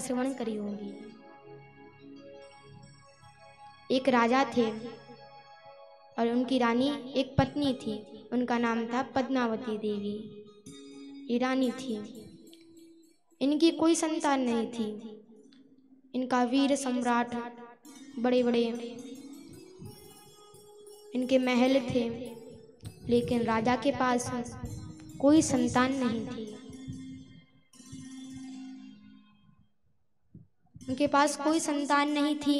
श्रवण करी होंगी। एक राजा थे और उनकी रानी एक पत्नी थी, उनका नाम था पद्मावती देवी। ये रानी थी, इनकी कोई संतान नहीं थी। इनका वीर सम्राट, बड़े बड़े इनके महल थे, लेकिन राजा के पास कोई संतान नहीं थी। उनके पास कोई संतान नहीं थी।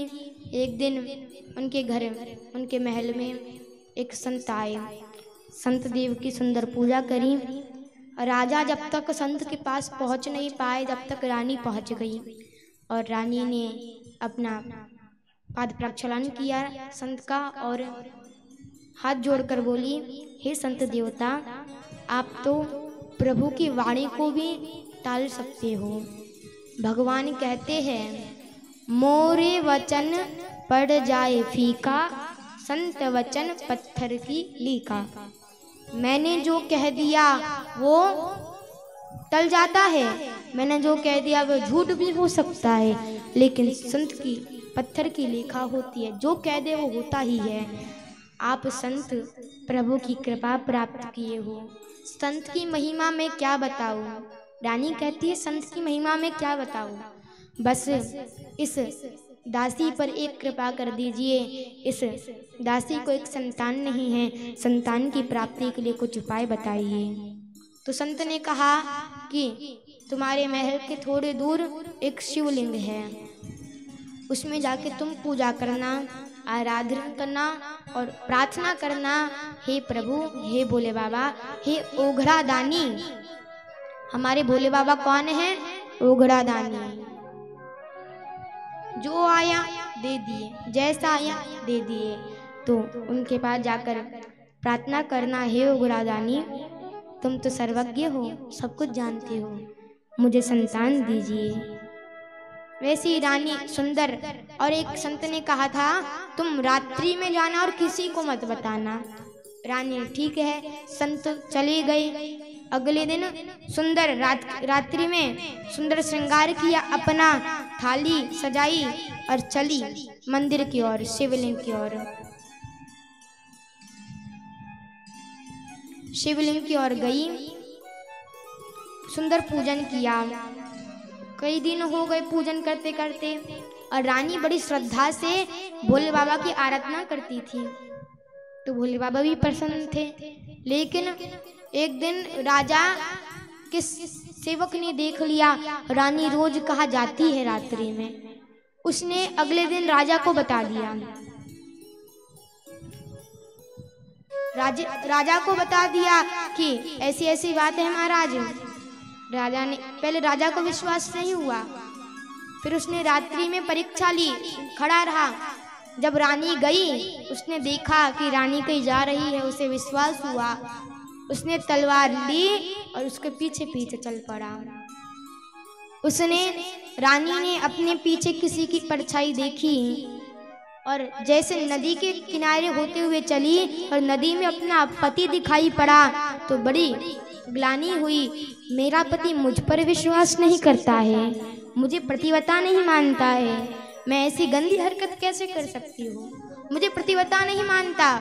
एक दिन उनके घर, उनके महल में एक संत आए। संत देव की सुंदर पूजा करी। राजा जब तक संत के पास पहुंच नहीं पाए, जब तक रानी पहुंच गई और रानी ने अपना पाद प्रक्षालन किया संत का और हाथ जोड़कर बोली, हे संत देवता, आप तो प्रभु की वाणी को भी टाल सकते हो। भगवान कहते हैं, मोरे वचन पड़ जाए फीका, संत वचन पत्थर की लीका। मैंने जो कह दिया वो टल जाता है, मैंने जो कह दिया वो झूठ भी हो सकता है, लेकिन संत की पत्थर की लेखा होती है, जो कह दे वो होता ही है। आप संत प्रभु की कृपा प्राप्त किए हो, संत की महिमा में क्या बताऊं। रानी कहती है, संत की महिमा में क्या बताऊं, बस इस दासी पर एक कृपा कर दीजिए। इस दासी को एक संतान नहीं है, संतान की प्राप्ति के लिए कुछ उपाय बताइए। तो संत ने कहा कि तुम्हारे महल के थोड़े दूर एक शिवलिंग है, उसमें जाके तुम पूजा करना, आराधना करना और प्रार्थना करना, हे प्रभु, हे भोले बाबा, हे ओघड़ा दानी। हमारे भोले बाबा कौन है? ओघड़ा दानी। जो आया दे दिए, जैसा आया दे दिए। तो उनके पास जाकर प्रार्थना करना, हे ओघड़ा दानी, तुम तो सर्वज्ञ हो, सब कुछ जानते हो, मुझे संतान दीजिए। वैसी रानी सुंदर। और एक संत ने कहा था, तुम रात्रि में जाना और किसी को मत बताना। रानी ठीक है, संत चले गए। अगले दिन सुंदर रात्रि में सुंदर श्रृंगार किया, अपना थाली सजाई और चली मंदिर की ओर, शिवलिंग की ओर। शिवलिंग की ओर गई, सुंदर पूजन किया। कई दिन हो गए पूजन करते करते और रानी बड़ी श्रद्धा से भोले बाबा की आराधना करती थी। तो भोले बाबा भी प्रसन्न थे। लेकिन एक दिन राजा के सेवक ने देख लिया रानी रोज कहाँ जाती है रात्रि में। उसने अगले दिन राजा को बता दिया। राजा को बता दिया कि ऐसी ऐसी बात है महाराज। राजा ने, पहले राजा को विश्वास नहीं हुआ, फिर उसने रात्रि में परीक्षा ली, खड़ा रहा। जब रानी गई, उसने देखा कि रानी कहीं जा रही है, उसे विश्वास हुआ। उसने तलवार ली और उसके पीछे पीछे चल पड़ा। रानी ने अपने पीछे किसी की परछाई देखी और जैसे नदी के किनारे होते हुए चली और नदी में अपना पति दिखाई पड़ा तो बड़ी ग्लानि हुई। मेरा पति मुझ पर विश्वास नहीं करता है, मुझे प्रतिवता नहीं मानता है, मैं ऐसी गंदी हरकत कैसे कर सकती हूँ, मुझे प्रतिवता नहीं मानता।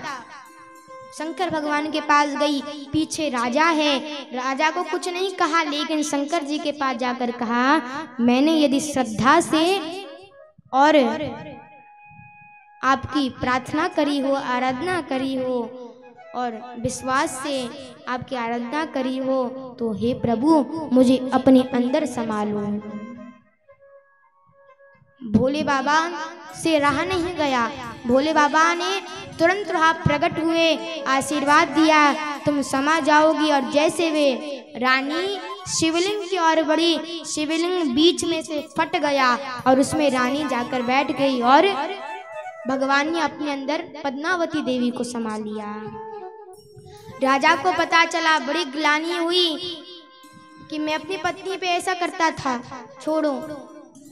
शंकर भगवान के पास गई, पीछे राजा है। राजा को कुछ नहीं कहा, लेकिन शंकर जी के पास जाकर कहा, मैंने यदि श्रद्धा से और आपकी प्रार्थना करी हो, आराधना करी हो और विश्वास से आपकी आराधना करी हो, तो हे प्रभु मुझे अपने अंदर संभालो। भोले बाबा से रहा नहीं गया। भोले बाबा ने तुरंत वहां प्रकट हुए, आशीर्वाद दिया, तुम समा जाओगी। और जैसे वे रानी शिवलिंग की ओर बढ़ी, शिवलिंग बीच में से फट गया और उसमें रानी जाकर बैठ गई और भगवान ने अपने अंदर पद्मावती देवी को समा लिया। राजा को पता चला, बड़ी ग्लानि हुई कि मैं अपनी पत्नी पे ऐसा करता था, छोड़ो,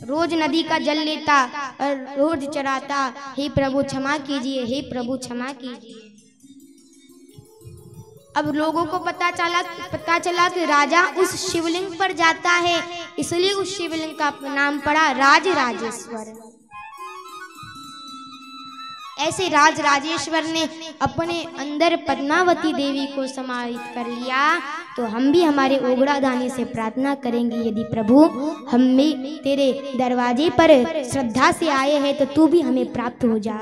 रोज नदी का जल लेता और रोज चराता, हे प्रभु क्षमा कीजिए, हे प्रभु क्षमा कीजिए। अब लोगों को पता चला कि राजा उस शिवलिंग पर जाता है, इसलिए उस शिवलिंग का नाम पड़ा राजराजेश्वर। ऐसे राजराजेश्वर ने अपने अंदर पद्मावती देवी को समाहित कर लिया। तो हम भी हमारे ओगड़ा दानी से प्रार्थना करेंगे, यदि प्रभु हम भी तेरे दरवाजे पर श्रद्धा से आए हैं तो तू भी हमें प्राप्त हो जा।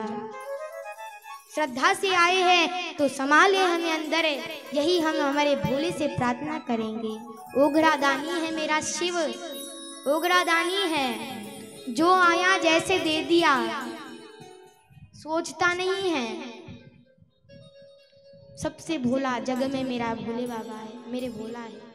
श्रद्धा से आए हैं तो समा ले हमें अंदर, यही हम हमारे भोले से प्रार्थना करेंगे। ओगड़ा दानी है मेरा शिव, ओगड़ा दानी है, जो आया जैसे दे दिया, सोचता नहीं है। सबसे भोला जग में मेरा भोले बाबा है, मेरे भोला है।